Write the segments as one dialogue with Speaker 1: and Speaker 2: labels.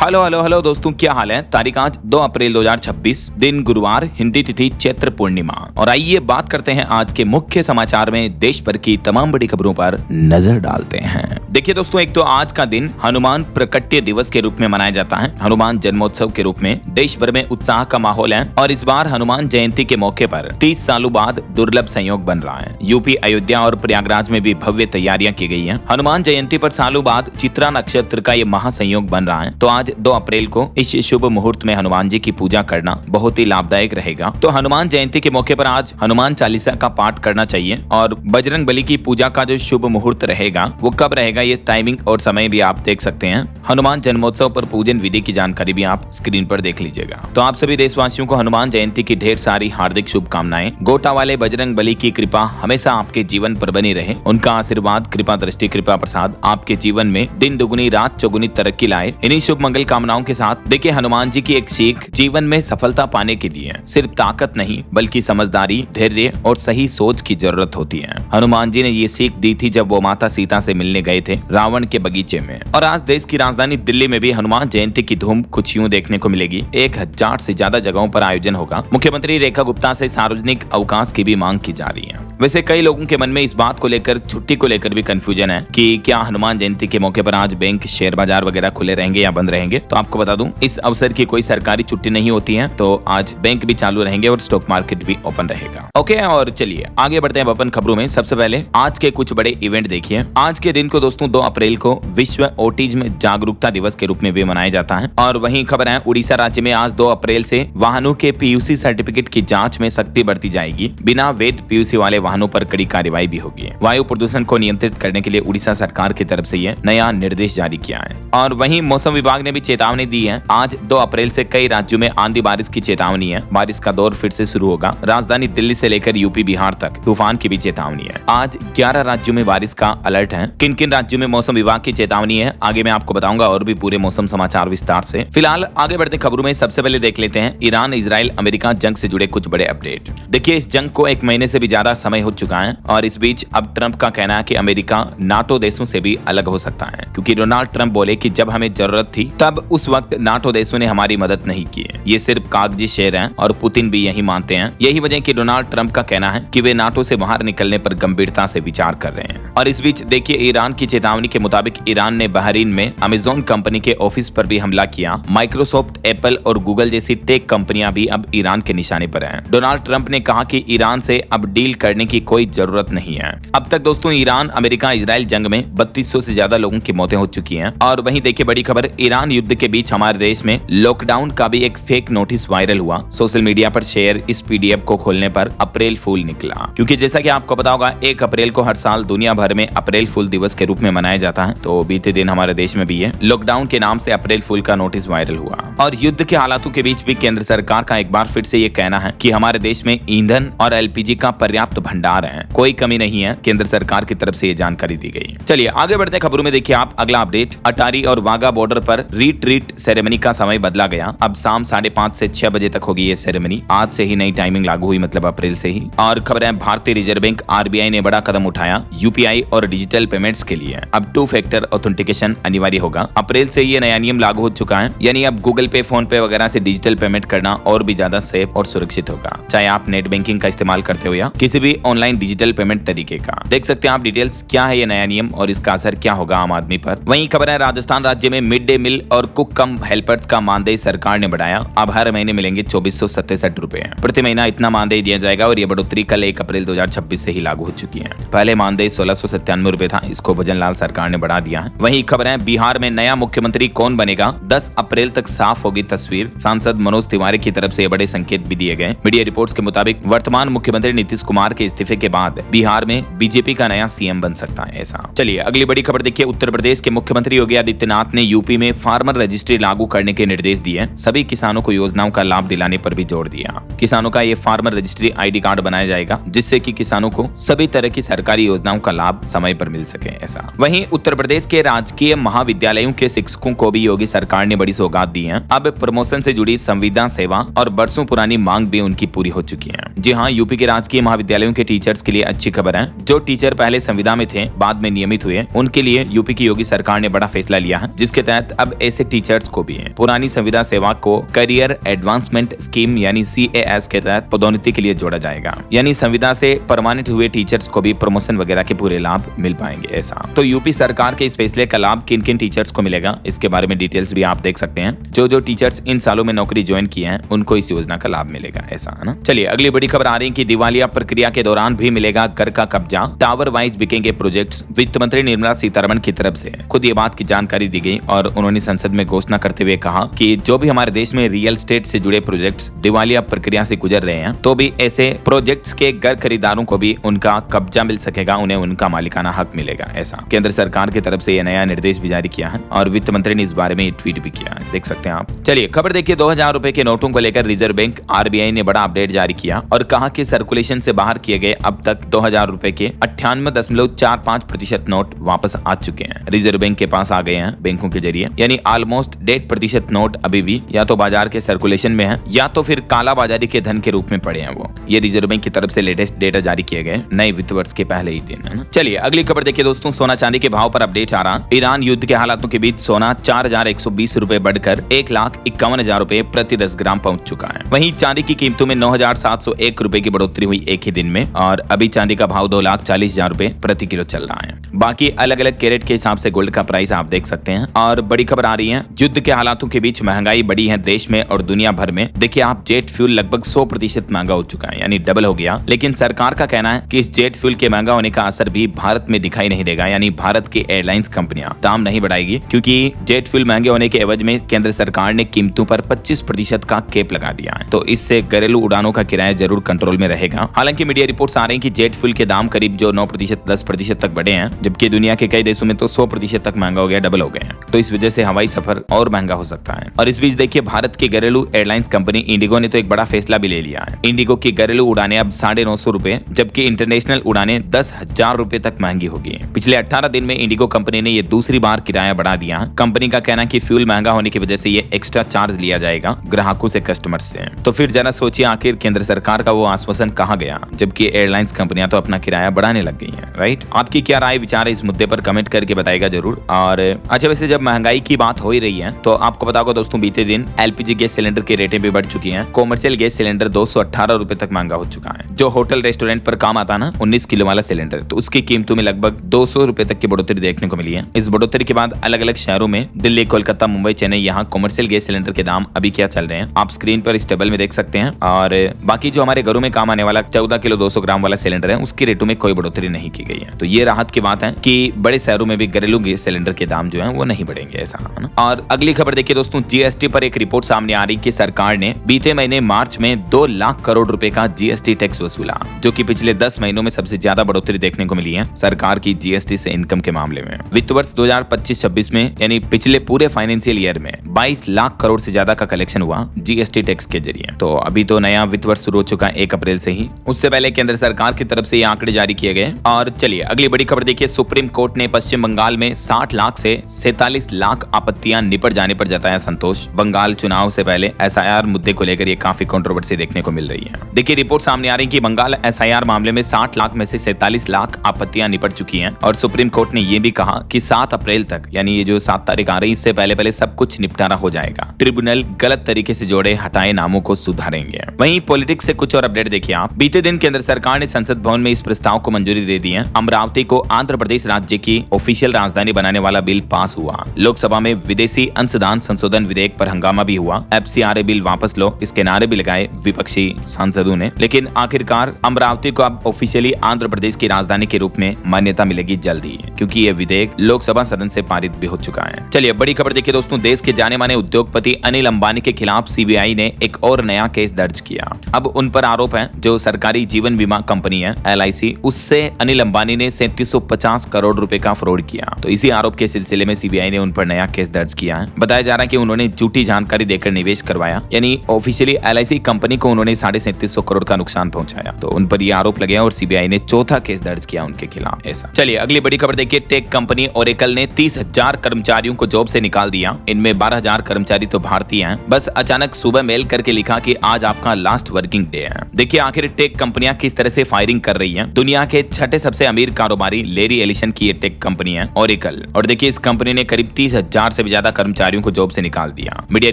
Speaker 1: Hello hello hello दोस्तों, क्या हाल है। तारीख आज 2 अप्रैल 2026, दिन गुरुवार, हिंदी तिथि चैत्र पूर्णिमा। और आइए बात करते हैं आज के मुख्य समाचार में देश भर की तमाम बड़ी खबरों पर नजर डालते हैं। देखिए दोस्तों, एक तो आज का दिन हनुमान प्रकट्य दिवस के रूप में मनाया जाता है। हनुमान जन्मोत्सव के रूप में देश भर में उत्साह का माहौल है और इस बार हनुमान जयंती के मौके पर 30 सालों बाद दुर्लभ संयोग बन रहा है। यूपी, अयोध्या और प्रयागराज में भी भव्य तैयारियां की गई हैं। हनुमान जयंती पर सालों बाद चित्रा नक्षत्र का ये महासंयोग बन रहा है। तो आज 2 अप्रैल को इस शुभ मुहूर्त में हनुमान जी की पूजा करना बहुत ही लाभदायक रहेगा। तो हनुमान जयंती के मौके पर आज हनुमान चालीसा का पाठ करना चाहिए। और बजरंग बली की पूजा का जो शुभ मुहूर्त रहेगा वो कब रहेगा, ये टाइमिंग और समय भी आप देख सकते हैं। हनुमान जन्मोत्सव पर पूजन विधि की जानकारी भी आप स्क्रीन पर देख लीजिएगा। तो आप सभी देशवासियों को हनुमान जयंती की ढेर सारी हार्दिक शुभकामनाएं। गोटा वाले बजरंग बली की कृपा हमेशा आपके जीवन पर बनी रहे। उनका आशीर्वाद, कृपा दृष्टि, कृपा प्रसाद आपके जीवन में दिन दुगुनी रात चौगुनी तरक्की लाए। इन्हीं शुभ मंगल कामनाओं के साथ देखिए, हनुमान जी की एक सीख जीवन में सफलता पाने के लिए सिर्फ ताकत नहीं बल्कि समझदारी, धैर्य और सही सोच की जरूरत होती है। हनुमान जी ने ये सीख दी थी जब वो माता सीता से मिलने गए थे रावण के बगीचे में। और आज देश की राजधानी दिल्ली में भी हनुमान जयंती की धूम कुछ यूं देखने को मिलेगी। 1000 से ज्यादा जगहों पर आयोजन होगा। मुख्यमंत्री रेखा गुप्ता से सार्वजनिक अवकाश की भी मांग की जा रही है। वैसे कई लोगों के मन में इस बात को लेकर, छुट्टी को लेकर भी कंफ्यूजन है कि क्या हनुमान जयंती के मौके पर आज बैंक, शेयर बाजार वगैरह खुले रहेंगे या बंद रहेंगे। तो आपको बता दूं, इस अवसर की कोई सरकारी छुट्टी नहीं होती है। तो आज बैंक भी चालू रहेंगे और स्टॉक मार्केट भी ओपन रहेगा। ओके, और चलिए आगे बढ़ते हैं अपन खबरों में। सबसे पहले आज के कुछ बड़े इवेंट देखिए। आज के दिन को दोस्तों 2 अप्रैल को विश्व ऑटिज्म जागरूकता दिवस के रूप में भी मनाया जाता है। और वहीं खबर है, उड़ीसा राज्य में आज 2 अप्रैल से वाहनों के पीयूसी सर्टिफिकेट की जांच में सख्ती बढ़ती जाएगी। बिना वैध पीयूसी वाले वाहनों पर कड़ी कार्रवाई भी होगी। वायु प्रदूषण को नियंत्रित करने के लिए उड़ीसा सरकार की तरफ से यह नया निर्देश जारी किया है। और वहीं मौसम विभाग ने भी चेतावनी दी है। आज 2 अप्रैल से कई राज्यों में आंधी बारिश की चेतावनी है। बारिश का दौर फिर से शुरू होगा। राजधानी दिल्ली से लेकर यूपी, बिहार तक तूफान की भी चेतावनी है। आज 11 राज्यों में बारिश का अलर्ट है। किन किन राज्यों में मौसम विभाग की चेतावनी है आगे मैं आपको बताऊंगा, और भी पूरे मौसम समाचार विस्तार से। फिलहाल आगे बढ़ते खबरों में सबसे पहले देख लेते हैं ईरान, इजराइल, अमेरिका जंग से जुड़े कुछ बड़े अपडेट। देखिए, इस जंग को 1 महीने से भी ज्यादा समय हो चुका है और इस बीच अब ट्रंप का कहना है कि अमेरिका नाटो देशों से भी अलग हो सकता है, क्योंकि डोनाल्ड ट्रंप बोले कि जब हमें जरूरत थी तब उस वक्त नाटो देशों ने हमारी मदद नहीं की है। ये सिर्फ कागजी शेर हैं और पुतिन भी यही मानते हैं। यही वजह कि डोनाल्ड ट्रंप का कहना है कि वे नाटो से बाहर निकलने पर गंभीरता से विचार कर रहे हैं। और इस बीच देखिए, ईरान की चेतावनी के मुताबिक ईरान ने बहरीन में अमेजोन कंपनी के ऑफिस पर भी हमला किया। माइक्रोसॉफ्ट, एप्पल और गूगल जैसी टेक कंपनियां भी अब ईरान के निशाने पर हैं। डोनाल्ड ट्रंप ने कहा कि ईरान से अब डील करने की कोई जरूरत नहीं है। अब तक दोस्तों ईरान, अमेरिका, इजराइल जंग में 3200 से ज्यादा लोगों की मौतें हो चुकी हैं। और वहीं देखिए बड़ी खबर, ईरान युद्ध के बीच हमारे देश में लॉकडाउन का भी एक फेक नोटिस वायरल हुआ। सोशल मीडिया पर शेयर इस पीडीएफ को खोलने पर अप्रैल फूल निकला। क्योंकि जैसा कि आपको पता होगा, 1 अप्रैल को हर साल दुनिया भर में अप्रैल फूल दिवस के रूप में मनाया जाता है। तो बीते दिन हमारे देश में भी है लॉकडाउन के नाम से अप्रैल फूल का नोटिस वायरल हुआ। और युद्ध के हालातों के बीच भी केंद्र सरकार का एक बार फिर से ये कहना है कि हमारे देश में ईंधन और एलपीजी का पर्याप्त भंडार है, कोई कमी नहीं है। केंद्र सरकार की तरफ से ये जानकारी दी गई। चलिए आगे बढ़ते खबरों में। देखिए आप अगला अपडेट, अटारी और वाघा बॉर्डर पर रीट्रीट सेरेमनी का समय बदला गया। अब शाम 5:30 से 6 बजे तक होगी ये सेरेमनी। आज से ही नई टाइमिंग लागू हुई, मतलब अप्रैल से ही। और खबर है, भारतीय रिजर्व बैंक आरबीआई ने बड़ा कदम उठाया। यूपीआई और डिजिटल पेमेंट्स के लिए अब 2 फैक्टर ऑथेंटिकेशन अनिवार्य होगा। अप्रैल से ये नया नियम लागू हो चुका है। यानी अब गूगल पे, फोन पे वगैरह से डिजिटल पेमेंट करना और भी ज्यादा सेफ और सुरक्षित होगा, चाहे आप नेट बैंकिंग का इस्तेमाल करते हो या किसी भी ऑनलाइन डिजिटल पेमेंट तरीके का। देख सकते हैं आप डिटेल्स क्या है ये नया नियम और इसका असर क्या होगा आम आदमी पर। वहीं खबर है, राजस्थान राज्य में मिड डे मील और कुक कम हेल्पर्स का मानदेय सरकार ने बढ़ाया। अब हर महीने मिलेंगे 2467 रुपए प्रति महीना, इतना मानदेय दिया जाएगा। और ये बढ़ोतरी कल 1 अप्रैल 2026 से ही लागू हो चुकी है। पहले मानदेय 1697 रुपए था, इसको भजनलाल सरकार ने बढ़ा दिया है। वहीं खबर है, बिहार में नया मुख्यमंत्री कौन बनेगा, 10 अप्रैल तक साफ होगी तस्वीर। सांसद मनोज तिवारी की तरफ से बड़े संकेत भी दिए गए। मीडिया रिपोर्ट्स के मुताबिक वर्तमान मुख्यमंत्री नीतीश कुमार के इस्तीफे के बाद बिहार में बीजेपी का नया सीएम बन सकता है ऐसा। चलिए अगली बड़ी खबर देखिए, उत्तर प्रदेश के मुख्यमंत्री योगी आदित्यनाथ ने यूपी में फार्मर रजिस्ट्री लागू करने के निर्देश दिए। सभी किसानों को योजनाओं का लाभ दिलाने पर भी जोर दिया। किसानों का ये फार्मर रजिस्ट्री आईडी कार्ड बनाया जाएगा, जिससे कि किसानों को सभी तरह की सरकारी योजनाओं का लाभ समय पर मिल सके ऐसा। वहीं उत्तर प्रदेश के राजकीय महाविद्यालयों के शिक्षकों को भी योगी सरकार ने बड़ी सौगात दी है। अब प्रमोशन से जुड़ी संविदा सेवा और बरसों पुरानी मांग भी उनकी पूरी हो चुकी है। जी हाँ, यूपी के राजकीय महाविद्यालयों के टीचर्स के लिए अच्छी खबर है। जो टीचर पहले संविदा में थे, बाद में नियमित हुए, उनके लिए यूपी की योगी सरकार ने बड़ा फैसला लिया है, जिसके तहत अब ऐसे टीचर्स को भी है। पुरानी संविदा सेवा को करियर एडवांसमेंट स्कीम यानी CAS के तहत पदोन्नति के लिए जोड़ा जाएगा, यानी संविदा से परमानेंट हुए टीचर्स को भी प्रमोशन वगैरह के पूरे लाभ मिल पाएंगे। ऐसा तो यूपी सरकार के इस फैसले का लाभ किन किन टीचर्स को मिलेगा, इसके बारे में डिटेल्स भी आप देख सकते हैं। जो टीचर्स इन सालों में नौकरी ज्वाइन किए हैं उनको इस योजना का लाभ मिलेगा, ऐसा है ना। चलिए अगली बड़ी खबर आ रही है कि दिवालिया प्रक्रिया के दौरान भी मिलेगा घर का कब्जा, टावर वाइज बिकेंगे प्रोजेक्ट्स। वित्त मंत्री निर्मला सीतारमण की तरफ से खुद ये बात की जानकारी दी गई और उन्होंने संसद में घोषणा करते हुए कहा कि जो भी हमारे देश में रियल एस्टेट से जुड़े प्रोजेक्ट्स दिवालिया प्रक्रिया से गुजर रहे हैं, तो भी ऐसे प्रोजेक्ट्स के घर खरीदारों को भी उनका कब्जा मिल सकेगा, उन्हें उनका मालिकाना हक मिलेगा। ऐसा केंद्र सरकार की तरफ से यह नया निर्देश भी जारी किया है और वित्त मंत्री ने इस बारे में ट्वीट भी किया है, देख सकते हैं आप। चलिए खबर देखिए, 2000 रुपए के नोटों को लेकर रिजर्व बैंक RBI ने बड़ा अपडेट जारी किया और कहा कि सर्कुलेशन से बाहर किए गए अब तक 2000 रुपए के 98.45% नोट वापस आ चुके हैं, रिजर्व बैंक के पास आ गए हैं बैंकों के जरिए, यानी ऑलमोस्ट 1.5% नोट अभी भी या तो बाजार के सर्कुलेशन में है या तो फिर काला बाजारी के धन के रूप में पड़े हैं वो। ये रिजर्व बैंक की तरफ से लेटेस्ट डेटा जारी किए गए नए वित्त वर्ष के पहले ही दिन, है ना। चलिए अगली खबर देखिए दोस्तों, सोना चांदी के भाव पर अपडेट आ रहा। ईरान युद्ध के हालातों के बीच सोना 4120 रुपए बढ़कर 1,51,000 रुपए प्रति 10 ग्राम पहुंच चुका है। वहीं चांदी की कीमतों में 9,701 रुपए की बढ़ोतरी हुई एक ही दिन में और अभी चांदी का भाव 2,40,000 रुपए प्रति किलो चल रहा है। बाकी अलग अलग कैरेट के हिसाब से गोल्ड का प्राइस आप देख सकते हैं। और बड़ी खबर आ रही है, युद्ध के हालातों के बीच महंगाई बढ़ी है देश में और दुनिया भर में। देखिए आप, जेट फ्यूल लगभग 100% महंगा हो चुका है, यानी डबल हो गया। लेकिन सरकार का कहना है कि इस जेट फ्यूल के महंगा होने का असर भी भारत में दिखाई नहीं देगा, यानी भारत की एयरलाइंस कंपनियां दाम नहीं बढ़ाएगी, क्योंकि जेट फ्यूल महंगे होने के एवज में केंद्र सरकार ने कीमतों पर 25% का कैप लगा दिया है। तो इससे घरेलू उड़ानों का किराया जरूर कंट्रोल में रहेगा। हालांकि मीडिया रिपोर्ट्स आ रही हैं कि जेट फ्यूल के दाम करीब जो 9% 10% तक बढ़े हैं, जबकि दुनिया के कई देशों में तो 100% तक महंगा हो गया, डबल हो गए हैं। तो इस वजह से हवाई सफर और महंगा हो सकता है। और इस बीच देखिए, भारत की घरेलू एयरलाइंस कंपनी इंडिगो ने तो एक बड़ा फैसला भी ले लिया है। इंडिगो की घरेलू उड़ानें अब 950 रुपए, जबकि इंटरनेशनल उड़ानें 10,000 रुपए तक महंगी होगी। पिछले 18 दिन में इंडिगो कंपनी ने ये दूसरी बार किराया बढ़ा दिया। कंपनी का कहना है कि फ्यूल महंगा होने की वजह से ये एक्स्ट्रा चार्ज लिया जाएगा ग्राहकों से, कस्टमर से। तो फिर जरा सोचिए, आखिर केंद्र सरकार का वो आश्वासन कहाँ गया, जबकि एयरलाइंस कंपनियां तो अपना किराया बढ़ाने लग गई हैं, राइट। आपकी क्या राय विचार है इस मुद्दे पर, कमेंट करके बताएगा जरूर। और अच्छा, वैसे जब महंगाई की बात हो ही रही है तो आपको बता दो दोस्तों, बीते दिन LPG गैस सिलेंडर की रेटें भी बढ़ चुकी हैं। कॉमर्शियल गैस सिलेंडर 218 रुपए तक महंगा हो चुका है। जो होटल रेस्टोरेंट पर काम आता ना 19 किलो वाला सिलेंडर, तो उसकी कीमतों में लगभग 200 रुपए तक की बढ़ोतरी देखने को मिली है। इस बढ़ोतरी के बाद अलग अलग शहरों में, दिल्ली, कोलकाता, मुंबई, चेन्नई, यहाँ कॉमर्शियल गैस सिलेंडर के दाम अभी क्या चल रहे हैं आप स्क्रीन पर इस टेबल में देख सकते हैं। और बाकी जो हमारे घरों में काम आने वाला 14 किलो 200 ग्राम वाला सिलेंडर है, उसकी रेटों में कोई बढ़ोतरी नहीं की गई है। तो ये राहत की बात है कि बड़े शहरों में भी घरेलू गैस सिलेंडर के दाम जो है वो नहीं बढ़ेंगे, ऐसा है ना। और अगली खबर देखिए दोस्तों, GST पर एक रिपोर्ट सामने आ रही कि सरकार ने बीते महीने मार्च में 2 लाख करोड़ रुपए का GST टैक्स वसूला, जो कि पिछले 10 महीनों में सबसे ज्यादा बढ़ोतरी देखने को मिली है सरकार की GST से इनकम के मामले में। वित्त वर्ष 2025-26 में, यानी पिछले पूरे फाइनेंशियल ईयर में 22 लाख करोड़ से ज्यादा का कलेक्शन हुआ GST टैक्स के जरिए। तो अभी तो नया वित्त वर्ष शुरू हो चुका है 1 अप्रैल से ही, उससे पहले केंद्र सरकार की तरफ से ये आंकड़े जारी किए गए। और चलिए अगली बड़ी खबर देखिए, सुप्रीम कोर्ट ने पश्चिम बंगाल में 60 लाख से 47 लाख आपत्तियां निपट जाने पर जताया संतोष। बंगाल चुनाव से पहले SIR मुद्दे को लेकर ये काफी कंट्रोवर्सी देखने को मिल रही है। देखिए रिपोर्ट सामने आ रही है कि बंगाल SIR मामले में 60 लाख में से 47 लाख आपत्तियां निपट चुकी हैं और सुप्रीम कोर्ट ने यह भी कहा कि 7 अप्रैल तक, यानी ये जो 7 तारीख आ रही है, इससे पहले सब कुछ निपटारा हो जाएगा। ट्रिब्यूनल गलत तरीके से जोड़े हटाए नामों को सुधारेंगे। वहीं पॉलिटिक्स से कुछ और अपडेट देखिए आप। बीते दिन केंद्र सरकार ने संसद भवन में इस प्रस्ताव को मंजूरी दे दी है। अमरावती को आंध्र प्रदेश राज्य की ऑफिशियल राजधानी बनाने वाला बिल पास हुआ। लोकसभा में विदेशी अंशदान संशोधन विधेयक पर हंगामा भी हुआ। FCRA बिल वापस लो, इसके नारे भी लगाए विपक्षी सांसदों ने। लेकिन आखिरकार अमरावती को अब ऑफिशियली आंध्र प्रदेश की राजधानी के रूप में मान्यता मिलेगी जल्द ही, क्योंकि यह विधेयक लोकसभा सदन से पारित भी हो चुका है। चलिए बड़ी खबर देखिए दोस्तों, देश के जाने माने उद्योगपति अनिल अंबानी के खिलाफ CBI ने एक और नया केस दर्ज किया। अब उन पर आरोप है जो सरकारी जीवन बीमा कंपनी है LIC, उससे अनिल अंबानी ने 3750 करोड़ रुपए का फ्रॉड किया। तो इसी आरोप के सिलसिले में CBI ने उन पर नया केस दर्ज किया है। बताया जा रहा है कि उन्होंने झूठी जानकारी देकर निवेश करवाया, यानी ऑफिशियली LIC कंपनी को उन्होंने 3750 करोड़ का नुकसान पहुंचाया। तो उन पर यह आरोप लगे और CBI ने चौथा केस दर्ज किया उनके खिलाफ। ऐसा चलिए अगली बड़ी खबर देखिए, टेक कंपनी ओरेकल ने 30,000 कर्मचारियों को जॉब से निकाल दिया। इनमें 12,000 कर्मचारी तो भारतीय हैं। बस अचानक सुबह मेल करके लिखा कि आज आपका लास्ट वर्किंग डे है। देखिए आखिर टेक कंपनियां किस तरह से फायरिंग कर रही हैं। दुनिया के 6ठे सबसे अमीर कारोबारी लेरी एलिसन की ये टेक कंपनी है ओरेकल। और देखिए इस कंपनी ने करीब 30,000 से भी ज्यादा कर्मचारियों को जॉब से निकाल दिया। मीडिया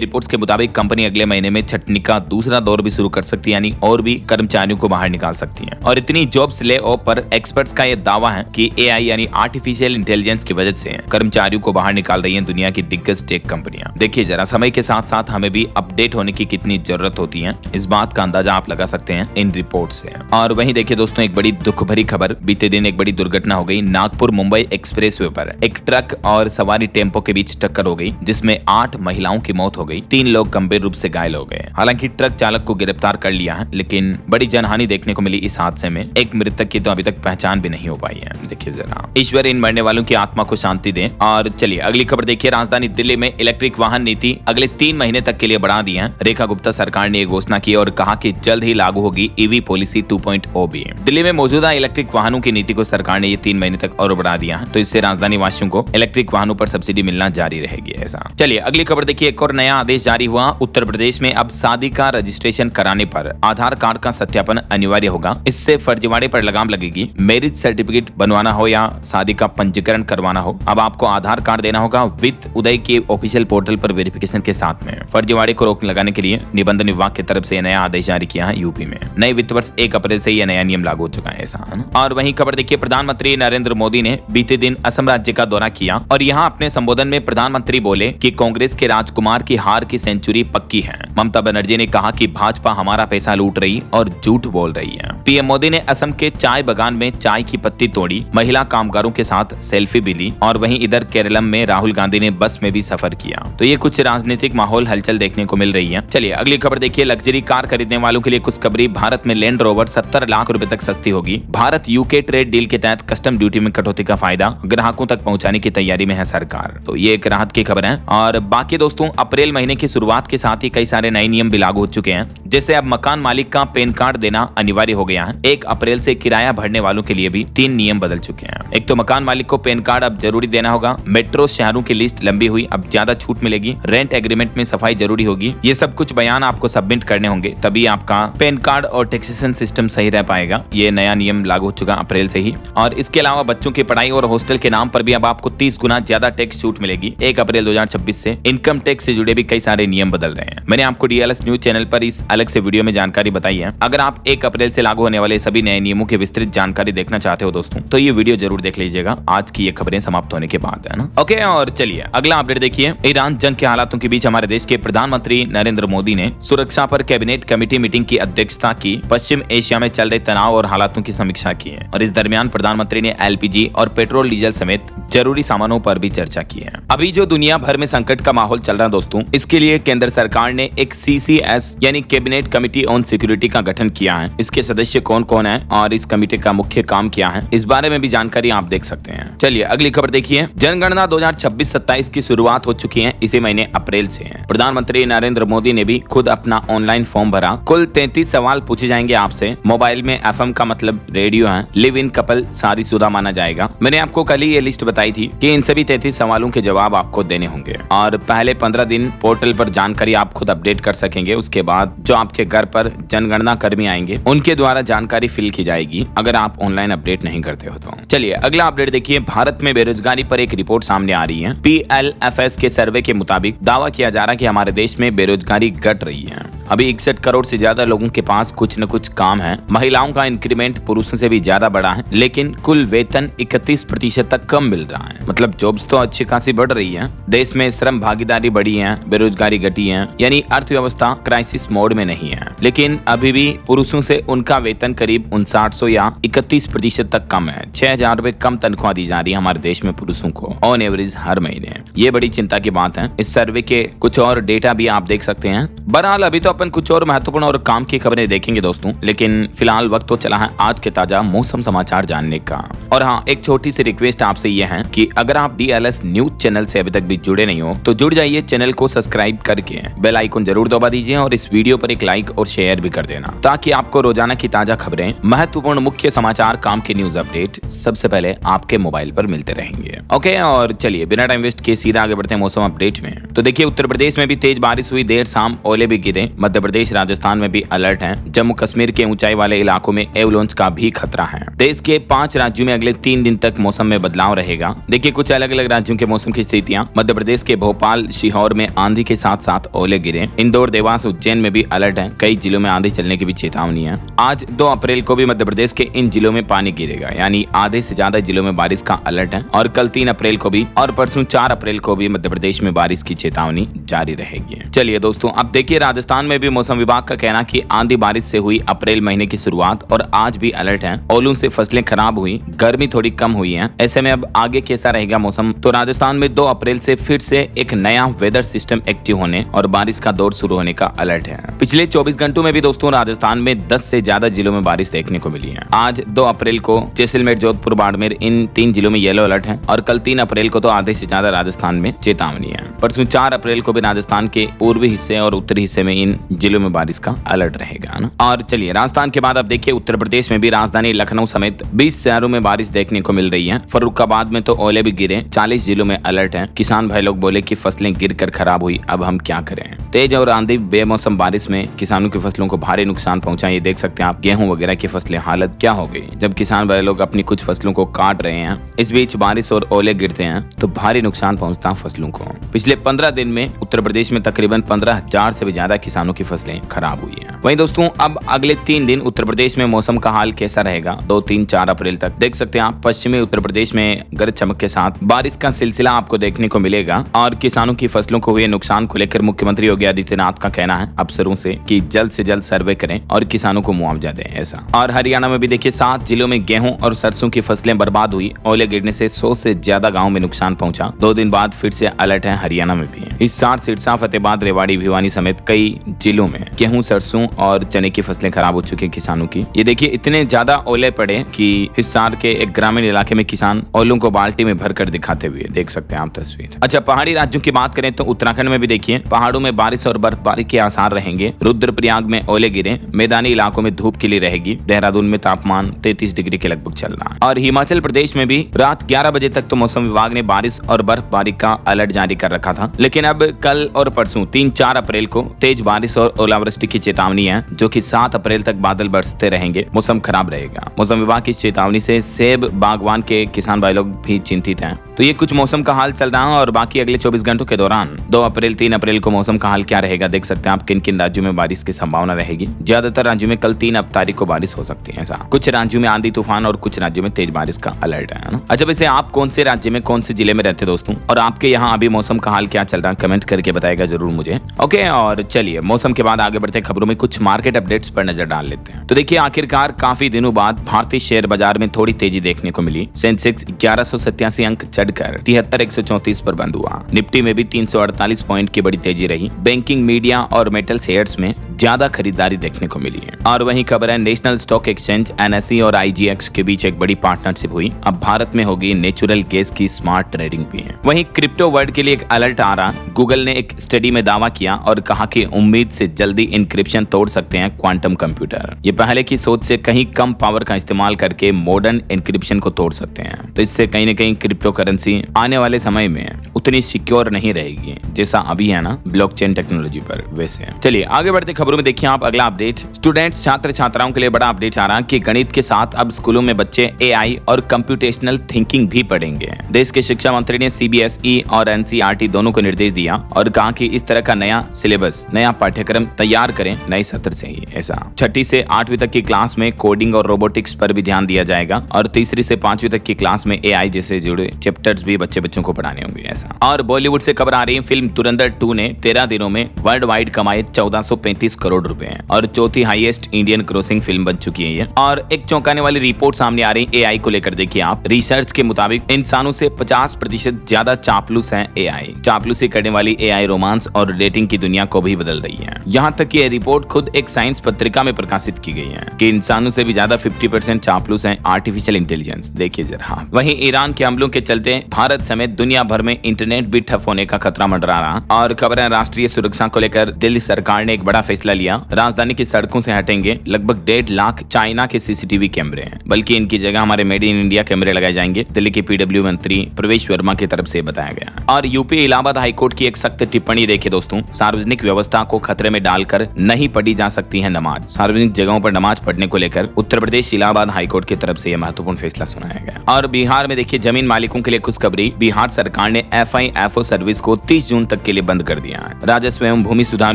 Speaker 1: रिपोर्ट्स के मुताबिक कंपनी अगले महीने में छटनी का दूसरा दौर भी शुरू कर सकती है, यानी और भी कर्मचारियों को बाहर निकाल सकती है। और इतनी जॉब्स ले ऑफ पर एक्सपर्ट्स का यह दावा है कि एआई यानी आर्टिफिशियल इंटेलिजेंस की वजह से कर्मचारियों को बाहर निकाल रही है दुनिया की दिग्गज टेक कंपनियां। देखिए जरा, समय के साथ साथ हमें भी अपडेट होने की कितनी जरूरत होती है, इस बात का अंदाजा आप लगा सकते हैं इन रिपोर्ट से। और वहीं देखिए दोस्तों, एक बड़ी दुख भरी खबर, बीते दिन एक बड़ी दुर्घटना हो गई। नागपुर मुंबई एक्सप्रेसवे पर एक ट्रक और सवारी टेम्पो के बीच टक्कर हो गई, जिसमें 8 महिलाओं की मौत हो गई, 3 लोग गंभीर रूप से घायल हो गए। हालांकि ट्रक चालक को गिरफ्तार कर लिया है, लेकिन बड़ी जनहानि देखने को मिली इस हादसे में। एक मृतक की तो अभी तक पहचान भी नहीं हो पाई है। देखिए जरा, ईश्वर इन मरने वालों की आत्मा को शांति दे। और चलिए अगली खबर देखिए, राजधानी दिल्ली में इलेक्ट्रिक वाहन नीति अगले 3 महीने तक के लिए बढ़ा दी है। रेखा गुप्ता सरकार ने घोषणा की और कहा कि जल्द ही लागू होगी ईवी पॉलिसी 2.0 भी। दिल्ली में मौजूदा इलेक्ट्रिक वाहनों की नीति को सरकार ने ये 3 महीने तक और बढ़ा दिया है, तो इससे राजधानी वासियों को इलेक्ट्रिक वाहनों पर सब्सिडी मिलना जारी रहेगी। ऐसा चलिए अगली खबर देखिए, एक और नया आदेश जारी हुआ। उत्तर प्रदेश में अब शादी का रजिस्ट्रेशन कराने पर आधार कार्ड का सत्यापन अनिवार्य होगा। इससे फर्जीवाड़े पर लगाम लगेगी। मैरिज सर्टिफिकेट बनवाना हो या शादी का पंजीकरण करवाना हो, अब आपको आधार कार्ड देना होगा वित्त उदय के ऑफिशियल पोर्टल पर वेरिफिकेशन के साथ में। फर्जीवाड़े को रोक लगाने के लिए निबंधन विभाग की तरफ से नया आदेश जारी किया है यूपी में। नए वित्त वर्ष 1 अप्रैल से यह नया नियम लागू हो चुका है। ऐसा और वहीं खबर देखिए, प्रधानमंत्री नरेंद्र मोदी ने बीते दिन असम राज्य का दौरा किया और यहाँ अपने संबोधन में प्रधानमंत्री बोले कि कांग्रेस के राजकुमार की हार की सेंचुरी पक्की है। ममता बनर्जी ने कहा कि भाजपा हमारा पैसा लूट रही और झूठ बोल रही है। पीएम मोदी ने असम के चाय बागान में चाय की पत्ती तोड़ी, महिला कामगारों के साथ सेल्फी भी ली और वहीं इधर केरलम में राहुल गांधी ने बस में भी सफर किया। तो ये कुछ राजनीतिक माहौल हलचल देखने को मिल रही है। चलिए अगली खबर देखिए, लग्जरी कार खरीदने वालों के लिए खुशखबरी, भारत में लैंड रोवर 70 लाख रुपए तक सस्ती होगी। भारत यूके ट्रेड डील के तहत कस्टम ड्यूटी में कटौती का फायदा ग्राहकों तक पहुंचाने की तैयारी में है सरकार। तो ये एक राहत की खबर है। और बाकी दोस्तों, अप्रैल महीने की शुरुआत के साथ ही कई सारे नए नियम भी लागू हो चुके हैं। जैसे अब मकान मालिक का पैन कार्ड देना अनिवार्य हो गया है। 1 अप्रैल से किराया भरने वालों के लिए भी 3 नियम बदल चुके हैं। एक तो मकान मालिक को पैन कार्ड अब जरूरी देना होगा। मेट्रो शहरों की लिस्ट लंबी हुई, अब ज्यादा छूट मिलेगी। रेंट एग्रीमेंट में सफाई जरूरी होगी। ये सब कुछ बयान आपको सबमिट करने होंगे, तभी आपका पैन कार्ड और टैक्सेशन सिस्टम सही रह पाएगा। ये नया नियम लागू हो चुका अप्रैल से ही। और इसके अलावा बच्चों की पढ़ाई और हॉस्टल के नाम पर भी अब आपको 30 गुना ज्यादा टैक्स छूट मिलेगी। 1 अप्रैल 2026 से इनकम टैक्स से जुड़े भी कई सारे नियम बदल रहे हैं। मैंने आपको डीएलएस न्यूज चैनल पर इस अलग से वीडियो में जानकारी बताई है। अगर आप 1 अप्रैल से लागू होने वाले सभी नए नियमों की विस्तृत जानकारी देखना चाहते हो दोस्तों, तो ये वीडियो जरूर देख लीजिएगा आज की ये खबरें समाप्त होने के बाद, है ना। ओके, और चलिए अगला अपडेट देखिए। ईरान जंग के हालातों के बीच हमारे देश के प्रधानमंत्री नरेंद्र मोदी ने सुरक्षा पर कैबिनेट कमेटी मीटिंग की अध्यक्षता की। पश्चिम एशिया में चल रहे तनाव और हालातों की समीक्षा की है और इस दरमियान प्रधानमंत्री ने एलपीजी और पेट्रोल डीजल समेत जरूरी सामानों पर भी चर्चा की है। अभी जो दुनिया भर में संकट का माहौल चल रहा है दोस्तों, इसके लिए केंद्र सरकार ने एक सीसीएस यानी कैबिनेट कमेटी ऑन सिक्योरिटी का गठन किया है। इसके सदस्य कौन कौन है और इस कमेटी का मुख्य काम क्या है, इस बारे में भी जानकारी आप देख सकते हैं। चलिए अगली खबर देखिए। जनगणना 2026-27 की शुरुआत हो चुकी है, इसी महीने अप्रैल से है। प्रधानमंत्री नरेंद्र मोदी ने भी खुद अपना ऑनलाइन फॉर्म भरा। कुल 33 सवाल पूछे जाएंगे आपसे। मोबाइल में एफएम का मतलब रेडियो है। लिव इन कपल शादीशुदा माना जाएगा। मैंने आपको कल ही ये लिस्ट बताई थी कि इन सभी 33 सवालों के जवाब आपको देने होंगे और पहले 15 दिन पोर्टल पर जानकारी आप खुद अपडेट कर सकेंगे। उसके बाद जो आपके घर पर जनगणना कर्मी आएंगे उनके द्वारा जानकारी फिल की जाएगी, अगर आप ऑनलाइन अपडेट नहीं करते हो तो। चलिए अगला अपडेट देखिए। भारत में बेरोजगारी पर एक रिपोर्ट सामने आ रही है। PLFS के सर्वे के मुताबिक दावा किया जा रहा है कि हमारे देश में बेरोजगारी घट रही है। अभी 61 करोड़ से ज्यादा लोगों के पास कुछ न कुछ काम है। महिलाओं का इंक्रीमेंट पुरुषों से भी ज्यादा बढ़ा है, लेकिन कुल वेतन 31% तक कम मिल रहा है। मतलब जॉब्स तो अच्छी खासी बढ़ रही है। देश में श्रम भागीदारी बढ़ी है, बेरोजगारी घटी है, यानी अर्थव्यवस्था क्राइसिस मोड में नहीं है। लेकिन अभी भी पुरुषों से उनका वेतन करीब 5900 या 31% तक कम है। 6000 रुपए कम तनख्वाह दी जा रही है हमारे देश में पुरुषों को ऑन एवरेज हर महीने। ये बड़ी चिंता की बात है। इस सर्वे के कुछ और डेटा भी आप देख सकते हैं। बहरहाल अभी तो अपन कुछ और महत्वपूर्ण और काम की खबरें देखेंगे दोस्तों, लेकिन फिलहाल वक्त तो चला है आज के ताजा मौसम समाचार जानने का। और हाँ, एक छोटी सी रिक्वेस्ट आपसे ये है कि अगर आप डीएलएस न्यूज चैनल से अभी तक भी जुड़े नहीं हो तो जुड़ जाइए। चैनल को सब्सक्राइब करके बेल आइकन जरूर दबा दीजिए और इस वीडियो पर एक लाइक और शेयर भी कर देना, ताकि आपको रोजाना की ताजा खबरें, महत्वपूर्ण मुख्य समाचार, काम के न्यूज अपडेट सबसे पहले आपके मोबाइल पर मिलते रहेंगे। ओके, और चलिए बिना टाइम वेस्ट किए सीधा आगे बढ़ते हैं मौसम अपडेट में। तो देखिए, उत्तर प्रदेश में भी तेज बारिश हुई। देर शाम ओले भी गिरे। मध्य प्रदेश राजस्थान में भी अलर्ट है। जम्मू कश्मीर के ऊंचाई वाले इलाकों में एवलांच का भी खतरा है। देश के 5 राज्यों में अगले 3 दिन तक मौसम में बदलाव रहेगा। देखिए कुछ अलग अलग राज्यों के मौसम की स्थितियां। मध्य प्रदेश के भोपाल सीहोर में आंधी के साथ साथ ओले गिरे। इंदौर देवास उज्जैन में भी अलर्ट है। कई जिलों में आंधी चलने की भी चेतावनी है। आज 2 अप्रैल को भी मध्य प्रदेश के इन जिलों में पानी गिरेगा, यानी आधे से ज्यादा जिलों में बारिश का अलर्ट है। और कल 3 अप्रैल को भी और परसों 4 अप्रैल को भी मध्य प्रदेश में बारिश की चेतावनी जारी रहेगी। चलिए दोस्तों, अब देखिए राजस्थान में भी मौसम विभाग का कहना कि आंधी बारिश से हुई अप्रैल महीने की शुरुआत और आज भी अलर्ट है। ओलों से फसलें खराब हुई, गर्मी थोड़ी कम हुई है। ऐसे में अब आगे कैसा रहेगा मौसम, तो राजस्थान में 2 अप्रैल से फिर से एक नया वेदर सिस्टम एक्टिव होने और बारिश का दौर शुरू होने का अलर्ट है। पिछले 24 घंटों में भी दोस्तों राजस्थान में 10 से ज्यादा जिलों में बारिश देखने को मिली है। आज 2 अप्रैल को जैसलमेर, जोधपुर, बाड़मेर इन 3 जिलों में येलो अलर्ट है और कल 3 अप्रैल को तो आधे से ज्यादा राजस्थान में चेतावनी है। परसों 4 अप्रैल को भी राजस्थान के पूर्वी हिस्से और उत्तरी हिस्से में इन जिलों में बारिश का अलर्ट रहेगा ना। और चलिए राजस्थान के बाद अब देखिए उत्तर प्रदेश में भी राजधानी लखनऊ समेत 20 शहरों में बारिश देखने को मिल रही है। फर्रुखाबाद में तो ओले भी गिरे। 40 जिलों में अलर्ट है। किसान भाई लोग बोले कि फसलें गिरकर खराब हुई, अब हम क्या करें। तेज और आंधी बेमौसम बारिश में किसानों की फसलों को भारी नुकसान पहुंचा। ये देख सकते हैं आप, गेहूं वगैरह की फसलें हालत क्या हो गई जब किसान भाई लोग अपनी कुछ फसलों को काट रहे हैं। इस बीच बारिश और ओले गिरते हैं तो भारी नुकसान पहुंचता फसलों को। पिछले 15 दिन में उत्तर प्रदेश में तकरीबन 15,000 से भी ज्यादा किसानों की फसलें खराब हुई हैं। वहीं दोस्तों अब अगले 3 दिन उत्तर प्रदेश में मौसम का हाल कैसा रहेगा 2, 3, 4 अप्रैल तक देख सकते हैं आप। पश्चिमी उत्तर प्रदेश में गरज चमक के साथ बारिश का सिलसिला आपको देखने को मिलेगा और किसानों की फसलों को हुए नुकसान को लेकर मुख्यमंत्री योगी आदित्यनाथ का कहना है अफसरों से कि जल्द से जल्द सर्वे करें और किसानों को मुआवजा दें ऐसा। और हरियाणा में भी देखिए 7 जिलों में गेहूं और सरसों की फसलें बर्बाद हुई। ओले गिरने से 100 से ज्यादा गाँव में नुकसान पहुंचा। 2 दिन बाद फिर से अलर्ट है हरियाणा में भी। हिसार, सिरसा, फतेहाबाद, रेवाड़ी, भिवानी समेत कई जिलों में गेहूं, सरसों और चने की फसलें खराब हो चुकी किसानों की। ये देखिए इतने ज्यादा ओले पड़े कि हिसार के एक ग्रामीण इलाके में किसान ओलों को बाल्टी में भरकर दिखाते हुए देख सकते हैं आप तस्वीर। अच्छा, पहाड़ी राज्यों की बात करें तो उत्तराखंड में भी देखिए पहाड़ों में बारिश और बर्फबारी के आसार रहेंगे। रुद्रप्रयाग में ओले गिरे। मैदानी इलाकों में धूप खिली रहेगी। देहरादून में तापमान 33 डिग्री के लगभग चल रहा है। और हिमाचल प्रदेश में भी रात 11 बजे तक तो मौसम विभाग ने बारिश और बर्फबारी का अलर्ट जारी कर रखा था, लेकिन अब कल और परसों 3, 4 अप्रैल को तेज बारिश और ओलावृष्टि की चेतावनी है, जो कि 7 अप्रैल तक बादल बरसते रहेंगे। मौसम खराब रहेगा। मौसम विभाग की चेतावनी से सेब बागवान के किसान भाई लोग भी चिंतित हैं। तो ये कुछ मौसम का हाल चल रहा है और बाकी अगले 24 घंटों के दौरान 2 अप्रैल, 3 अप्रैल को मौसम का हाल क्या रहेगा देख सकते हैं आप। किन किन राज्यों में बारिश की संभावना रहेगी। ज्यादातर राज्यों में कल 3 तारीख को बारिश हो सकती है ऐसा। कुछ राज्यों में आंधी तूफान और कुछ राज्यों में तेज बारिश का अलर्ट है ना। अच्छा, वैसे आप कौन से राज्य में, कौन से जिले में रहते दोस्तों, और आपके यहाँ अभी मौसम का हाल क्या चल रहा है, कमेंट करके बताएगा जरूर मुझे। ओके, और चलिए मौसम के बाद आगे बढ़ते खबरों में कुछ मार्केट अपडेट्स पर नजर डाल लेते हैं। तो देखिए आखिरकार काफी दिनों बाद भारतीय शेयर बाजार में थोड़ी तेजी देखने को मिली। सेंसेक्स 1187 अंक चढ़कर 73,134 पर बंद हुआ। निफ्टी में भी 348 पॉइंट की बड़ी तेजी रही। बैंकिंग, मीडिया और मेटल शेयर्स में ज्यादा खरीदारी देखने को मिली है। और वहीं खबर है नेशनल स्टॉक एक्सचेंज NSE और IGX के बीच एक बड़ी पार्टनरशिप हुई। अब भारत में होगी नेचुरल गैस की स्मार्ट ट्रेडिंग भी है। वहीं क्रिप्टो वर्ल्ड के लिए एक अलर्ट आ रहा। गूगल ने एक स्टडी में दावा किया और कहा कि उम्मीद से जल्दी इंक्रिप्शन तोड़ सकते हैं क्वांटम कंप्यूटर। ये पहले की सोच से कहीं कम पावर का इस्तेमाल करके मॉडर्न इंक्रिप्शन को तोड़ सकते हैं। तो इससे कहीं न कहीं क्रिप्टो करेंसी आने वाले समय में उतनी सिक्योर नहीं रहेगी जैसा अभी है ना ब्लॉकचेन टेक्नोलॉजी पर। वैसे चलिए आगे बढ़ते खबरों में देखिए आप अगला अपडेट। स्टूडेंट्स, छात्र छात्राओं के लिए बड़ा अपडेट आ रहा कि गणित के साथ अब स्कूलों में बच्चे AI और कंप्यूटेशनल थिंकिंग भी पढ़ेंगे। देश के शिक्षा मंत्री ने CBSE और NCERT दोनों को निर्देश दिया और कहा कि इस तरह का नया सिलेबस, नया पाठ्यक्रम तैयार करें नए सत्र से ही। ऐसा 6ठी से 8वीं तक की क्लास में कोडिंग और रोबोटिक्स पर भी ध्यान दिया जाएगा और 3री से 5वीं तक की क्लास में AI जैसे जुड़े चैप्टर्स भी बच्चों को पढ़ाने होंगे ऐसा। और बॉलीवुड से खबर आ रही है, फिल्म धुरंधर 2 ने 13 दिनों में वर्ल्ड वाइड कमाए 1435 करोड़ रुपए और चौथी हाईएस्ट इंडियन क्रॉसिंग फिल्म बन चुकी है ये। और एक चौंकाने वाली रिपोर्ट सामने आ रही है AI को लेकर। देखिए आप, रिसर्च के मुताबिक इंसानों से 50% ज्यादा चापलूस है AI। चापलूसी करने वाली AI रोमांस और डेटिंग की दुनिया को भी बदल रही है। यहाँ तक कि यह रिपोर्ट खुद एक साइंस पत्रिका में प्रकाशित की गई है कि इंसानों से भी ज्यादा 50% चापलूस है आर्टिफिशियल इंटेलिजेंस। देखिए जरा। वहीं ईरान के हमलों के चलते भारत समेत दुनिया भर में इंटरनेट भी ठप होने का खतरा मंडरा रहा। और खबर है, राष्ट्रीय सुरक्षा को लेकर दिल्ली सरकार ने एक बड़ा फैसला फैसला लिया, राजधानी की सड़कों से हटेंगे लगभग 1.5 लाख चाइना के सीसीटीवी कैमरे हैं, बल्कि इनकी जगह हमारे मेड इन इंडिया कैमरे लगाए जाएंगे। दिल्ली के पीडब्ल्यू मंत्री प्रवेश वर्मा की तरफ से बताया गया। और यूपी इलाहाबाद हाईकोर्ट की एक सख्त टिप्पणी देखिए दोस्तों, सार्वजनिक व्यवस्था को खतरे में डालकर नहीं पढ़ी जा सकती है नमाज। सार्वजनिक जगहों पर नमाज पढ़ने को लेकर उत्तर प्रदेश इलाहाबाद हाईकोर्ट की तरफ से यह महत्वपूर्ण फैसला सुनाया गया। और बिहार में देखिए जमीन मालिकों के लिए खुशखबरी, बिहार सरकार ने FIFO सर्विस को 30 जून तक के लिए बंद कर दिया है। राजस्व एवं भूमि सुधार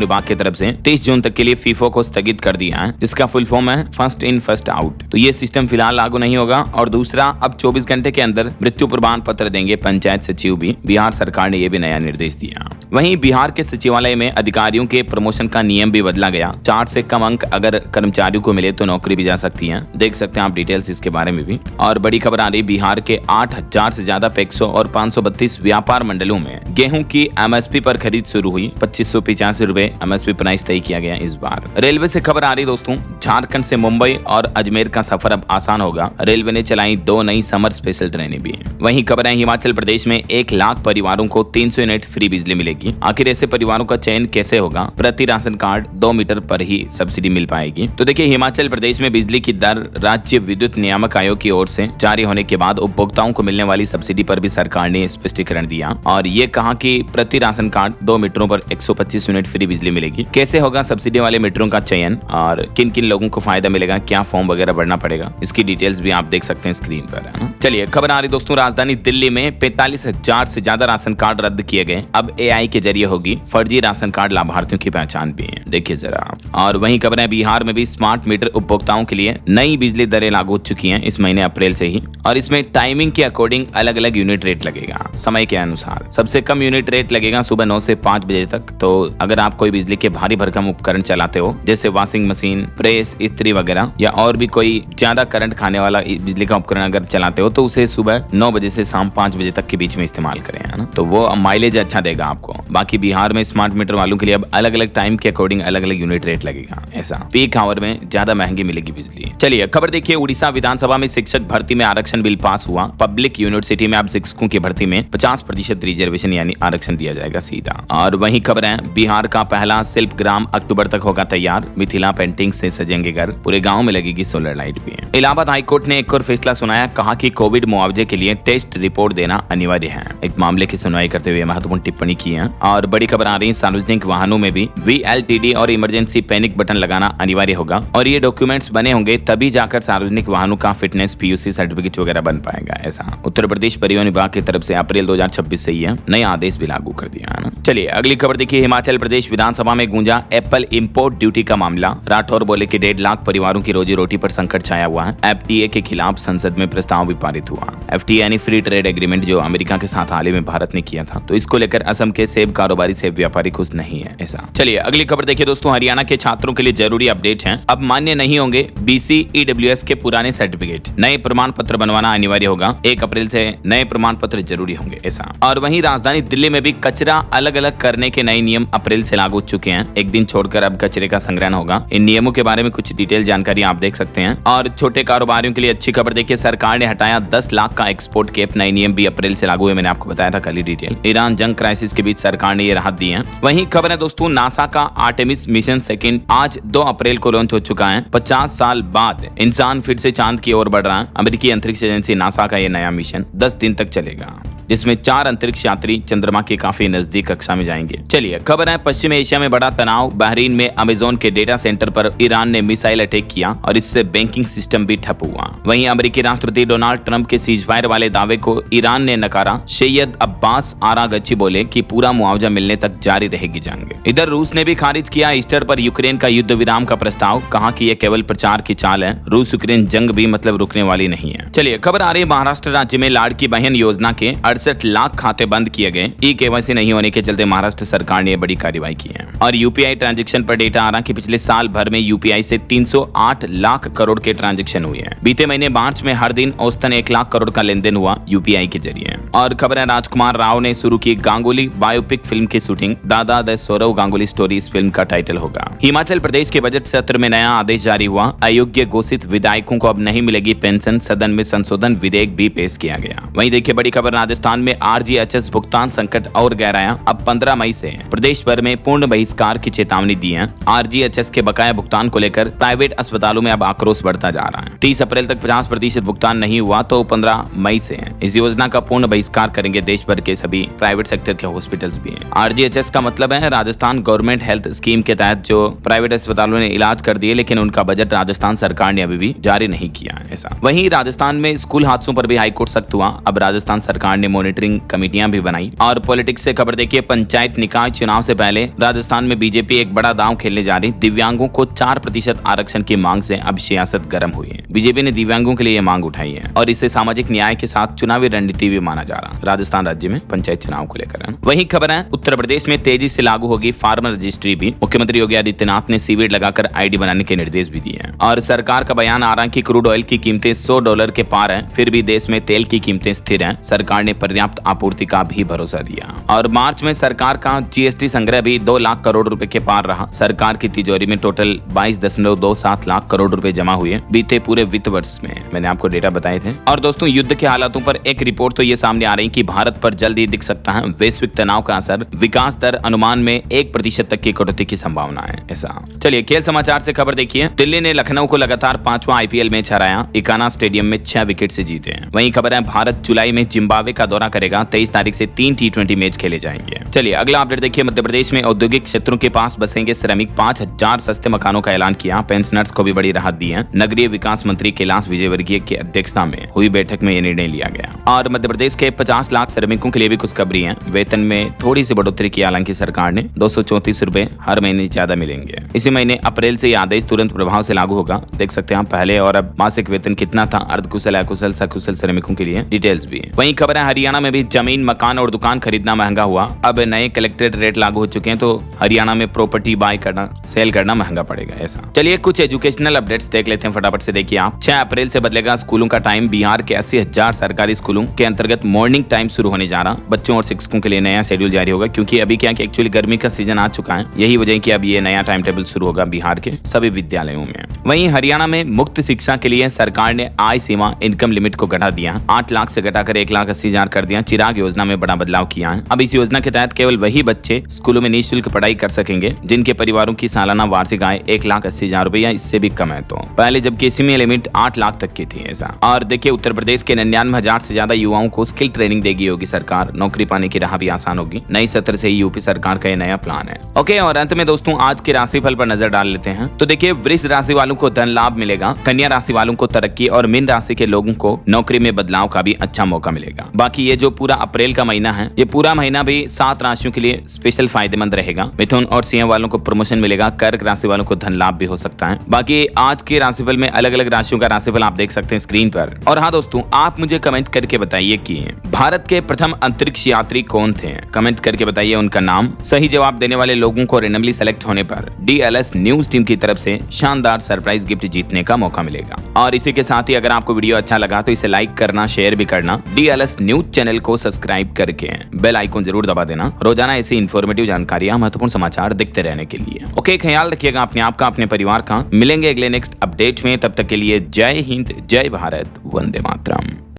Speaker 1: विभाग की तरफ से 30 जून तक के लिए FIFO को स्थगित कर दिया है, जिसका फुल फॉर्म है फर्स्ट इन फर्स्ट आउट। तो ये सिस्टम फिलहाल लागू नहीं होगा। और दूसरा, अब 24 घंटे के अंदर मृत्यु प्रमाण पत्र देंगे पंचायत सचिव भी। बिहार सरकार ने यह भी नया निर्देश दिया। वहीं बिहार के सचिवालय में अधिकारियों के प्रमोशन का नियम भी बदला गया। 4 से कम अंक अगर कर्मचारियों को मिले तो नौकरी भी जा सकती है। देख सकते हैं आप डिटेल्स इसके बारे में भी। और बड़ी खबर आ रही, बिहार के 8000 से ज्यादा पैक्सों और 532 व्यापार मंडलों में गेहूं की MSP पर खरीद शुरू हुई। 2585 रुपए MSP प्राइस तय किया गया इस बार। रेलवे से खबर आ रही दोस्तों, झारखंड से मुंबई और अजमेर का सफर अब आसान होगा। रेलवे ने चलाई 2 नई समर स्पेशल ट्रेनें भी। वहीं खबर है, हिमाचल प्रदेश में 1 लाख परिवारों को 300 यूनिट फ्री बिजली मिलेगी। आखिर ऐसे परिवारों का चयन कैसे होगा? प्रति राशन कार्ड 2 मीटर पर ही सब्सिडी मिल पाएगी। तो देखिए, हिमाचल प्रदेश में बिजली की दर राज्य विद्युत नियामक आयोग की ओर से जारी होने के बाद उपभोक्ताओं को मिलने वाली सब्सिडी पर भी सरकार ने स्पष्टीकरण दिया और ये कहा कि प्रति राशन कार्ड 2 मीटरों पर 125 यूनिट फ्री बिजली मिलेगी। कैसे होगा सब्सिडी वाले मीटरों का चयन और किन किन लोगों को फायदा मिलेगा, क्या फॉर्म वगैरह भरना पड़ेगा, इसकी डिटेल्स भी आप देख सकते हैं स्क्रीन पर, है ना। चलिए खबर आ रही दोस्तों, राजधानी दिल्ली में 45,000 से ज्यादा राशन कार्ड रद्द किए गए। अब AI के जरिए होगी फर्जी राशन कार्ड लाभार्थियों की पहचान भी है, देखिए जरा। और वहीं खबर है, बिहार में भी स्मार्ट मीटर उपभोक्ताओं के लिए नई बिजली दरें लागू हो चुकी हैं इस महीने अप्रैल से ही। और इसमें टाइमिंग के अकॉर्डिंग अलग अलग यूनिट रेट लगेगा समय के अनुसार। सबसे कम यूनिट रेट लगेगा सुबह 9 से 5 बजे तक। तो अगर आप कोई बिजली के भारी भरकम उपकरण चलाते हो जैसे वॉशिंग मशीन, प्रेस, इस्त्री वगैरह, या और भी कोई ज्यादा करंट खाने वाला बिजली का उपकरण अगर चलाते हो तो उसे सुबह 9 बजे से शाम 5 बजे तक के बीच में इस्तेमाल करें, है ना। तो वो माइलेज अच्छा देगा आपको। बाकी बिहार में स्मार्ट मीटर वालों के लिए अब अलग अलग टाइम के अकॉर्डिंग अलग अलग यूनिट रेट लगेगा। ऐसा पीक आवर में ज्यादा महंगी मिलेगी बिजली। चलिए खबर देखिए, उड़ीसा विधानसभा में शिक्षक भर्ती में आरक्षण बिल पास हुआ। पब्लिक यूनिवर्सिटी में अब शिक्षकों की भर्ती में 50% रिजर्वेशन यानी आरक्षण दिया जाएगा सीधा। और वही खबर है, बिहार का पहला शिल्प ग्राम अक्टूबर तक होगा तैयार। मिथिला पेंटिंग से सजेंगे घर, पूरे गांव में लगेगी सोलर लाइट भी। इलाहाबाद हाईकोर्ट ने एक और फैसला सुनाया, कहा कि कोविड मुआवजे के लिए टेस्ट रिपोर्ट देना अनिवार्य है। एक मामले की सुनवाई करते हुए महत्वपूर्ण टिप्पणी की है। और बड़ी खबर आ रही है, सार्वजनिक वाहनों में भी VLTD और इमरजेंसी पैनिक बटन लगाना अनिवार्य होगा और ये डॉक्यूमेंट्स बने होंगे तभी जाकर सार्वजनिक वाहनों का फिटनेस PUC सर्टिफिकेट वगैरह बन पाएगा। ऐसा उत्तर प्रदेश परिवहन विभाग की तरफ से अप्रैल 2026 से ही है नया आदेश भी लागू कर दिया है ना। चलिए अगली खबर देखिए, हिमाचल प्रदेश विधानसभा में गूंजा एप्पल इंपोर्ट ड्यूटी का मामला। राठौर बोले कि 1.5 लाख परिवारों की रोजी रोटी पर संकट छाया हुआ है। FTA के खिलाफ संसद में प्रस्ताव भी पारित हुआ। FTA यानी फ्री ट्रेड एग्रीमेंट जो अमेरिका के साथ हाल ही में भारत ने किया था, तो इसको लेकर असम के सेब कारोबारी सेब व्यापारी खुश नहीं है। ऐसा चलिए अगली खबर देखिए दोस्तों, हरियाणा के छात्रों के लिए जरूरी अपडेट है। अब मान्य नहीं होंगे BC EWS के पुराने सर्टिफिकेट, नए प्रमाण पत्र बनवाना अनिवार्य होगा। 1 अप्रैल से नए प्रमाण पत्र जरूरी होंगे। ऐसा और वहीं राजधानी दिल्ली में भी कचरा अलग अलग करने के नए नियम अप्रैल से लागू हो चुके हैं। एक दिन छोड़कर अब कचरे का संग्रहण होगा। इन नियमों के बारे में कुछ डिटेल जानकारी आप देख सकते हैं। और छोटे कारोबारियों के लिए अच्छी खबर देखिए, सरकार ने हटाया 10 लाख का एक्सपोर्ट कैप। नए नियम भी अप्रैल से लागू हुए, मैंने आपको बताया था कल ही डिटेल। ईरान जंग क्राइसिस के बीच सरकार ने ये राहत दी है। वहीं खबर है दोस्तों, नासा का आर्टेमिस मिशन सेकंड आज 2 अप्रैल को लॉन्च हो चुका है। 50 साल बाद इंसान फिर से चांद की ओर बढ़ रहा है। अमेरिकी अंतरिक्ष एजेंसी नासा का ये नया मिशन 10 दिन तक चलेगा, जिसमें 4 अंतरिक्ष यात्री चंद्रमा के काफी नजदीक कक्षा में जाएंगे। चलिए खबर है, पश्चिम एशिया में बड़ा तनाव। बहरीन में अमेजोन के डेटा सेंटर पर ईरान ने मिसाइल अटैक किया और इससे बैंकिंग सिस्टम भी ठप हुआ। वहीं अमेरिकी राष्ट्रपति डोनाल्ड ट्रंप के सीजफायर वाले दावे को ईरान ने नकारा। सैयद अब्बास आरागची बोले कि पूरा मुआवजा मिलने तक जारी रहेगी जंग। इधर रूस ने भी खारिज किया ईस्टर पर यूक्रेन का युद्ध विराम का प्रस्ताव। कहा कि यह केवल प्रचार की चाल है, रूस यूक्रेन जंग भी मतलब रुकने वाली नहीं है। चलिए खबर आ रही है, महाराष्ट्र राज्य में लाड़की बहन योजना के 68 लाख खाते बंद किए गए। KYC नहीं होने के चलते महाराष्ट्र सरकार ने बड़ी कार्रवाई की है। और UPI ट्रांजैक्शन पर डेटा आ रहा कि पिछले साल भर में UPI से 308 लाख करोड़ के ट्रांजैक्शन हुए हैं। बीते महीने मार्च में हर दिन औसतन 1 लाख करोड़ का लेन देन हुआ। यूपीआई के जरिए। और खबर है, राजकुमार राव ने शुरू की गांगुली बायोपिक फिल्म की शूटिंग। दादा द सौरव गांगुली स्टोरी इस फिल्म का टाइटल होगा। हिमाचल प्रदेश के बजट सत्र में नया आदेश जारी हुआ। अयोग्य घोषित विधायकों को अब नहीं मिलेगी पेंशन, सदन में संशोधन विधेयक भी पेश किया गया। वहीं देखिए बड़ी खबर, राजस्थान में आरजीएचएस भुगतान संकट और गहराया। अब 15 मई से प्रदेश भर में पूर्ण बहिष्कार की चेतावनी दी है। आरजीएचएस के बकाया भुगतान को लेकर प्राइवेट अस्पतालों में अब आक्रोश बढ़ता जा रहा है। 30 अप्रैल तक 50% भुगतान नहीं हुआ तो 15 मई से इस योजना का पूर्ण बहिष्कार करेंगे देश भर के सभी प्राइवेट सेक्टर के हॉस्पिटल्स भी। आरजीएचएस का मतलब है राजस्थान गवर्नमेंट हेल्थ स्कीम के तहत जो प्राइवेट अस्पतालों ने इलाज कर दिए, लेकिन उनका बजट राजस्थान सरकार ने अभी भी जारी नहीं किया है। ऐसा वहीं राजस्थान में स्कूल हादसों पर भी हाईकोर्ट सख्त हुआ। अब राजस्थान सरकार ने मॉनिटरिंग कमेटियां भी बनाई। और पॉलिटिक्स से खबर देखिए, पंचायत निकाय चुनाव से पहले राजस्थान में बीजेपी एक बड़ा दांव खेलने जा रही। दिव्यांगों को 4% आरक्षण की मांग से अब सियासत गर्म हुई है। बीजेपी ने दिव्यांगों के लिए मांग उठाई है और इसे सामाजिक न्याय के साथ चुनावी रणनीति भी माना जा रहा। राजस्थान राज्य में पंचायत चुनाव को लेकर वही खबर है, उत्तर प्रदेश में तेजी से लागू होगी फार्मर रजिस्ट्री भी। मुख्यमंत्री योगी आदित्यनाथ ने सीवीड लगाकर आईडी बनाने के निर्देश भी दिए हैं। और सरकार का बयान आ रहा है कि क्रूड ऑयल की कीमतें $100 के पार हैं, फिर भी देश में तेल की कीमतें स्थिर हैं। सरकार ने पर्याप्त आपूर्ति का भी भरोसा दिया। और मार्च में सरकार का जीएसटी संग्रह भी 2 लाख करोड़ रुपए के पार रहा। सरकार की तिजोरी में टोटल 22.27 लाख करोड़ रुपए जमा हुए बीते पूरे वित्त वर्ष में। मैंने आपको डेटा बताए थे। और दोस्तों, युद्ध के हालातों पर एक रिपोर्ट तो ये सामने आ रही कि भारत पर जल्द ही दिख सकता है वैश्विक तनाव का असर। विकास दर अनुमान में 1% तक की कटौती की संभावना है। ऐसा चलिए खेल समाचार से खबर देखिए, दिल्ली ने लखनऊ को लगातार 5वां आईपीएल मैच हराया। इकाना स्टेडियम में 6 विकेट से जीते। वहीं खबर है, भारत जुलाई में जिम्बाब्वे का दौरा करेगा। 23 तारीख से 3 T20 मैच खेले जाएंगे। चलिए अगला अपडेट देखिए, मध्य प्रदेश में औद्योगिक क्षेत्रों के पास बसेंगे श्रमिक। 5000 सस्ते मकानों का ऐलान किया। पेंशनर्स को भी बड़ी राहत दी है। नगरीय विकास मंत्री कैलाश विजयवर्गीय की अध्यक्षता में हुई बैठक में यह निर्णय लिया गया। और मध्य प्रदेश के 50 लाख श्रमिकों के लिए भी खुशखबरी है। वेतन में थोड़ी सी बढ़ोतरी की हालांकि सरकार ने 234 रुपए हर महीने ज्यादा मिलेंगे। इसी महीने अप्रैल से यह आदेश तुरंत प्रभाव से लागू होगा। देख सकते हैं आप पहले और अब मासिक वेतन कितना था अर्धकुशल, अकुशल, सकुशल श्रमिकों के लिए। डिटेल्स भी वहीं खबर है, हरियाणा में भी जमीन, मकान और दुकान खरीदना महंगा हुआ। अब नए कलेक्टेड रेट लागू हो चुके हैं, तो हरियाणा में प्रॉपर्टी बाय करना, सेल करना महंगा पड़ेगा। ऐसा चलिए कुछ एजुकेशनल अपडेट्स देख लेते हैं फटाफट से। देखिए आप, 6 अप्रैल से बदलेगा स्कूलों का टाइम। बिहार के 80,000 सरकारी स्कूलों के अंतर्गत मॉर्निंग टाइम शुरू होने जा रहा। बच्चों और शिक्षकों के लिए नया शेड्यूल जारी होगा, क्योंकि अभी क्या कि एक्चुअली गर्मी का सीजन आ चुका है। यही वजह कि अब ये नया टाइम टेबल शुरू होगा बिहार के सभी विद्यालयों में। वहीं हरियाणा में मुक्त शिक्षा के लिए सरकार ने आय सीमा, इनकम लिमिट को घटा दिया। 8 लाख से घटाकर 1,80,000 कर दिया। चिराग योजना में बड़ा बदलाव किया है। अब इस योजना के तहत केवल वही बच्चे स्कूलों में निःशुल्क पढ़ाई कर सकेंगे जिनके परिवारों की सालाना वार्षिक आय 1,80,000 रुपए या इससे भी कम है। तो पहले जबकि इसमें लिमिट 8 लाख तक की थी। ऐसा और देखिए, उत्तर प्रदेश के 99,000 से ज्यादा युवाओं को स्किल ट्रेनिंग देगी योगी सरकार। नौकरी पाने की राह भी आसान होगी। नई सत्र से यूपी सरकार का ये नया प्लान है। ओके, और अंत में दोस्तों आज के राशिफल पर नजर डाल लेते हैं। तो देखिए, वृष राशि वालों को धन लाभ मिलेगा। कन्या राशि वालों को तरक्की और मीन राशि के लोगों को नौकरी में बदलाव का भी अच्छा मौका मिलेगा। बाकी ये जो पूरा अप्रैल का महीना है, ये पूरा महीना भी 7 राशियों के लिए स्पेशल फायदेमंद रहेगा। मिथुन और सिंह वालों को प्रमोशन मिलेगा। कर्क राशि वालों को धन लाभ भी हो सकता है। बाकी आज के राशिफल में अलग अलग राशियों का राशिफल आप देख सकते हैं स्क्रीन पर। और हाँ दोस्तों, आप मुझे कमेंट करके बताइए कि भारत के प्रथम अंतरिक्ष यात्री कौन थे। कमेंट करके बताइए उनका नाम। सही जवाब देने वाले लोगों को रैंडमली सेलेक्ट होने पर डीएलएस न्यूज टीम की तरफ से शानदार सरप्राइज गिफ्ट जीतने का मौका मिलेगा। और इसी के साथ ही अगर आपको वीडियो अच्छा लगा तो इसे लाइक करना, शेयर भी करना। डीएलएस न्यूज चैनल को सब्सक्राइब करके बेल आइकन जरूर दबा देना, रोजाना ऐसी इन्फॉर्मेटिव जानकारियां, महत्वपूर्ण समाचार दिखते रहने के लिए। ओके, ख्याल रखिएगा अपने आप का, अपने परिवार का। मिलेंगे अगले नेक्स्ट अपडेट में, तब तक के लिए जय हिंद, जय भारत, वंदे मातरम।